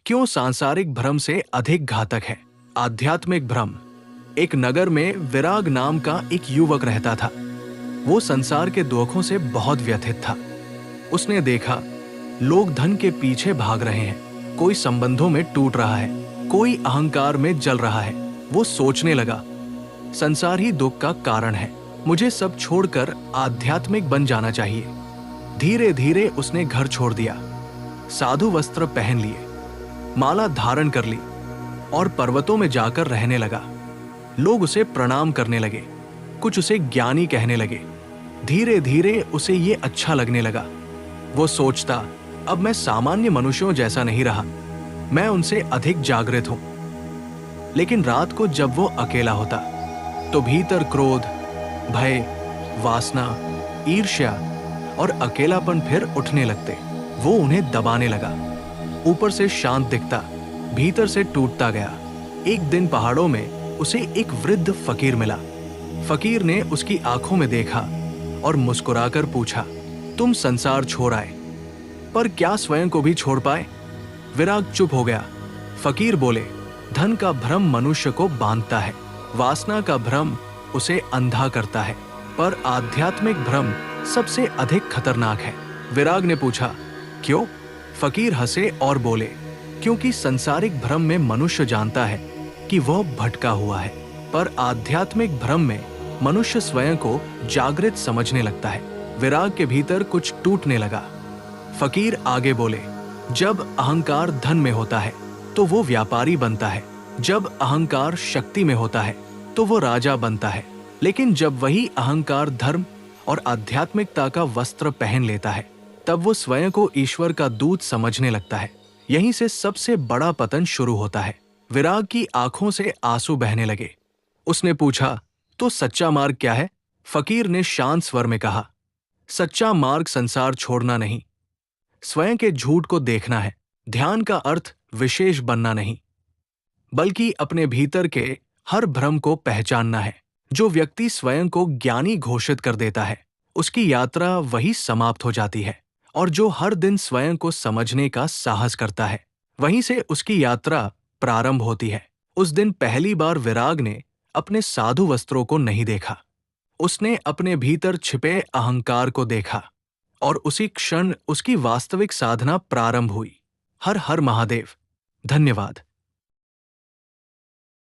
क्यों सांसारिक भ्रम से अधिक घातक है? आध्यात्मिक भ्रम। एक नगर में विराग नाम का एक युवक रहता था। वो संसार के दुखों से बहुत व्यथित था। उसने देखा लोग धन के पीछे भाग रहे हैं, कोई संबंधों में टूट रहा है, कोई अहंकार में जल रहा है। वो सोचने लगा, संसार ही दुख का कारण है, मुझे सब छोड़कर आध्यात्मिक बन जाना चाहिए। धीरे धीरे उसने घर छोड़ दिया, साधु वस्त्र पहन लिए, माला धारण कर ली और पर्वतों में जाकर रहने लगा। लोग उसे प्रणाम करने लगे, कुछ उसे ज्ञानी कहने लगे। धीरे धीरे उसे ये अच्छा लगने लगा। वो सोचता, अब मैं सामान्य मनुष्यों जैसा नहीं रहा, मैं उनसे अधिक जागृत हूं। लेकिन रात को जब वो अकेला होता तो भीतर क्रोध, भय, वासना, ईर्ष्या और अकेलापन फिर उठने लगते। वो उन्हें दबाने लगा। ऊपर से शांत दिखता, भीतर से टूटता गया। एक दिन पहाड़ों में उसे एक वृद्ध फकीर मिला। फकीर ने उसकी आंखों में देखा और मुस्कुराकर पूछा, तुम संसार छोड़ आए, पर क्या स्वयं को भी छोड़ पाए? विराग चुप हो गया। फकीर बोले, धन का भ्रम मनुष्य को बांधता है, वासना का भ्रम उसे अंधा करता है, पर आध्यात्मिक भ्रम सबसे अधिक खतरनाक है। विराग ने पूछा, क्यों? फकीर हंसे और बोले, क्योंकि संसारिक भ्रम में मनुष्य जानता है कि वह भटका हुआ है, पर आध्यात्मिक भ्रम में मनुष्य स्वयं को जागृत समझने लगता है। विराग के भीतर कुछ टूटने लगा। फकीर आगे बोले, जब अहंकार धन में होता है तो वो व्यापारी बनता है, जब अहंकार शक्ति में होता है तो वो राजा बनता है, लेकिन जब वही अहंकार धर्म और आध्यात्मिकता का वस्त्र पहन लेता है तब वो स्वयं को ईश्वर का दूत समझने लगता है। यहीं से सबसे बड़ा पतन शुरू होता है। विराग की आंखों से आंसू बहने लगे। उसने पूछा, तो सच्चा मार्ग क्या है? फकीर ने शांत स्वर में कहा, सच्चा मार्ग संसार छोड़ना नहीं, स्वयं के झूठ को देखना है। ध्यान का अर्थ विशेष बनना नहीं, बल्कि अपने भीतर के हर भ्रम को पहचानना है। जो व्यक्ति स्वयं को ज्ञानी घोषित कर देता है, उसकी यात्रा वही समाप्त हो जाती है, और जो हर दिन स्वयं को समझने का साहस करता है, वहीं से उसकी यात्रा प्रारंभ होती है। उस दिन पहली बार विराग ने अपने साधु वस्त्रों को नहीं देखा, उसने अपने भीतर छिपे अहंकार को देखा, और उसी क्षण उसकी वास्तविक साधना प्रारंभ हुई। हर हर महादेव। धन्यवाद।